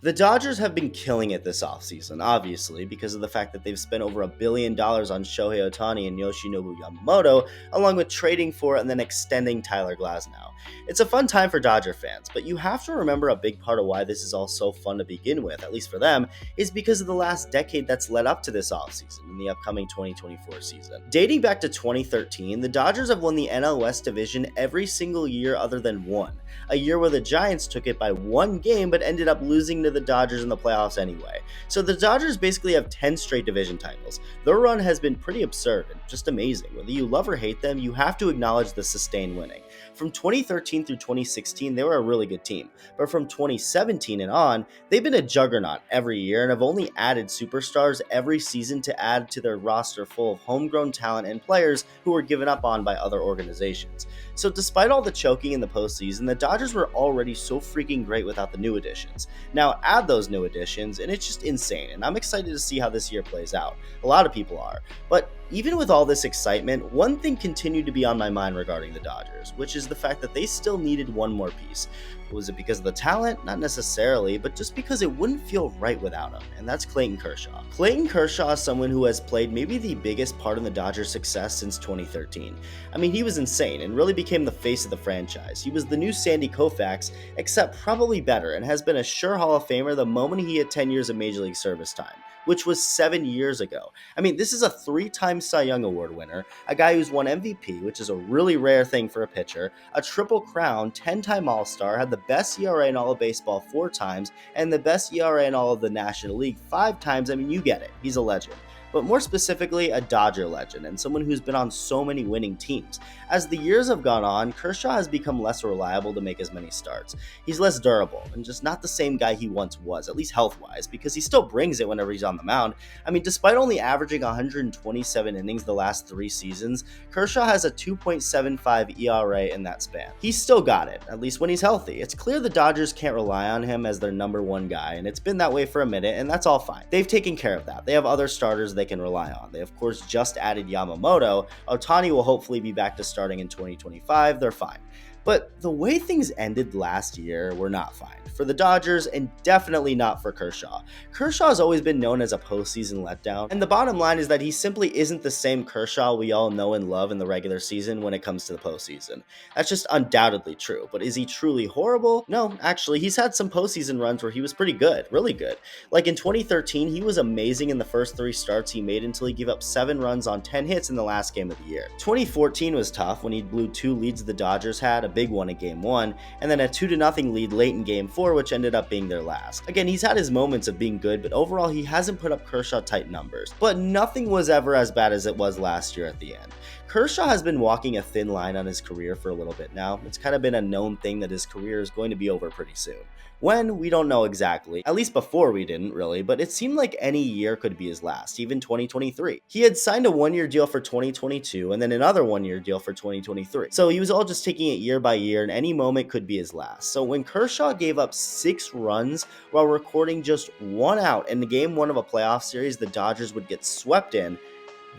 The Dodgers have been killing it this offseason, obviously, because of the fact that they've spent over $1 billion on Shohei Ohtani and Yoshinobu Yamamoto, along with trading for and then extending Tyler Glasnow. It's a fun time for Dodger fans, but you have to remember a big part of why this is all so fun to begin with, at least for them, is because of the last decade that's led up to this offseason and the upcoming 2024 season. Dating back to 2013, the Dodgers have won the NL West division every single year other than one, a year where the Giants took it by one game but ended up losing to the Dodgers in the playoffs anyway. So the Dodgers basically have 10 straight division titles. Their run has been pretty absurd and just amazing. Whether you love or hate them, you have to acknowledge the sustained winning. From 2013 through 2016, they were a really good team, but from 2017 and on, they've been a juggernaut every year and have only added superstars every season to add to their roster full of homegrown talent and players who were given up on by other organizations. So despite all the choking in the postseason, the Dodgers were already so freaking great without the new additions. Now add those new additions, and it's just insane, and I'm excited to see how this year plays out. A lot of people are. But even with all this excitement, one thing continued to be on my mind regarding the Dodgers, which is the fact that they still needed one more piece. Was it because of the talent? Not necessarily, but just because it wouldn't feel right without him, and that's Clayton Kershaw. Clayton Kershaw is someone who has played maybe the biggest part in the Dodgers' success since 2013. I mean, he was insane and really became the face of the franchise. He was the new Sandy Koufax, except probably better, and has been a sure Hall of Famer the moment he hit 10 years of Major League service time, which was 7 years ago. I mean, this is a 3-time Cy Young Award winner, a guy who's won MVP, which is a really rare thing for a pitcher, a Triple Crown, 10-time All-Star, had the best ERA in all of baseball 4 times, and the best ERA in all of the National League 5 times. I mean, you get it. He's a legend. But more specifically, a Dodger legend and someone who's been on so many winning teams. As the years have gone on, Kershaw has become less reliable to make as many starts. He's less durable and just not the same guy he once was, at least health-wise, because he still brings it whenever he's on the mound. I mean, despite only averaging 127 innings the last 3 seasons, Kershaw has a 2.75 ERA in that span. He's still got it, at least when he's healthy. It's clear the Dodgers can't rely on him as their number one guy, and it's been that way for a minute, and that's all fine. They've taken care of that. They have other starters they can rely on. They of course just added Yamamoto. Ohtani will hopefully be back to starting in 2025. They're fine. But the way things ended last year were not fine for the Dodgers and definitely not for Kershaw. Kershaw has always been known as a postseason letdown, and the bottom line is that he simply isn't the same Kershaw we all know and love in the regular season when it comes to the postseason. That's just undoubtedly true, but is he truly horrible? No, actually, he's had some postseason runs where he was pretty good, really good. Like in 2013, he was amazing in the first 3 starts he made until he gave up 7 runs on 10 hits in the last game of the year. 2014 was tough when he blew 2 leads the Dodgers had, a big one in Game 1, and then a 2-0 lead late in Game 4, which ended up being their last. Again, he's had his moments of being good, but overall he hasn't put up Kershaw-type numbers. But nothing was ever as bad as it was last year at the end. Kershaw has been walking a thin line on his career for a little bit now. It's kind of been a known thing that his career is going to be over pretty soon. When, we don't know exactly. At least before we didn't really, but it seemed like any year could be his last, even 2023. He had signed a 1-year deal for 2022 and then another 1-year deal for 2023. So he was all just taking it year by year and any moment could be his last. So when Kershaw gave up 6 runs while recording just 1 out in the Game 1 of a playoff series the Dodgers would get swept in,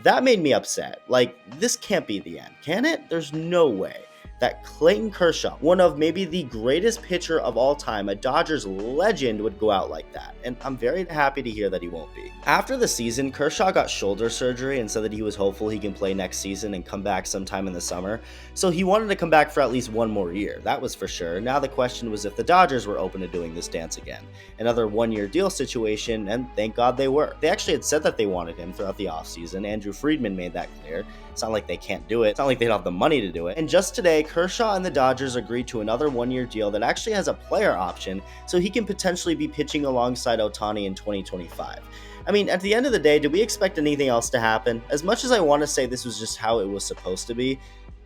that made me upset. Like, this can't be the end, can it? There's no way that Clayton Kershaw, one of maybe the greatest pitcher of all time, a Dodgers legend, would go out like that, and I'm very happy to hear that he won't be. After the season, Kershaw got shoulder surgery and said that he was hopeful he can play next season and come back sometime in the summer, so he wanted to come back for at least 1 more year, that was for sure. Now the question was if the Dodgers were open to doing this dance again. Another 1-year deal situation, and thank God they were. They actually had said that they wanted him throughout the offseason. Andrew Friedman made that clear. It's not like they can't do it. It's not like they don't have the money to do it. And just today, Kershaw and the Dodgers agreed to another 1-year deal that actually has a player option, so he can potentially be pitching alongside Ohtani in 2025. I mean, at the end of the day, did we expect anything else to happen? As much as I want to say this was just how it was supposed to be,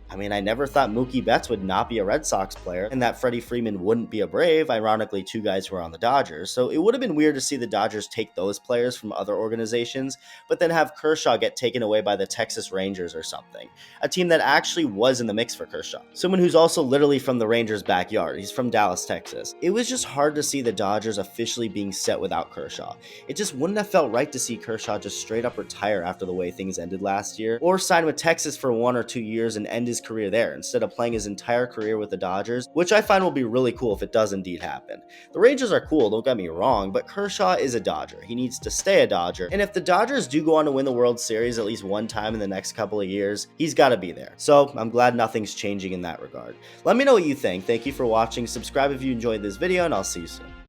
I mean, I never thought Mookie Betts would not be a Red Sox player and that Freddie Freeman wouldn't be a Brave, ironically 2 guys who are on the Dodgers, so it would have been weird to see the Dodgers take those players from other organizations, but then have Kershaw get taken away by the Texas Rangers or something, a team that actually was in the mix for Kershaw. Someone who's also literally from the Rangers' backyard. He's from Dallas, Texas. It was just hard to see the Dodgers officially being set without Kershaw. It just wouldn't have felt right to see Kershaw just straight up retire after the way things ended last year, or sign with Texas for 1 or 2 years and end his his career there instead of playing his entire career with the Dodgers, which I find will be really cool if it does indeed happen. The Rangers are cool, don't get me wrong, but Kershaw is a Dodger. He needs to stay a Dodger, and if the Dodgers do go on to win the World Series at least one time in the next couple of years, he's got to be there. So I'm glad nothing's changing in that regard. Let me know what you think. Thank you for watching. Subscribe if you enjoyed this video, and I'll see you soon.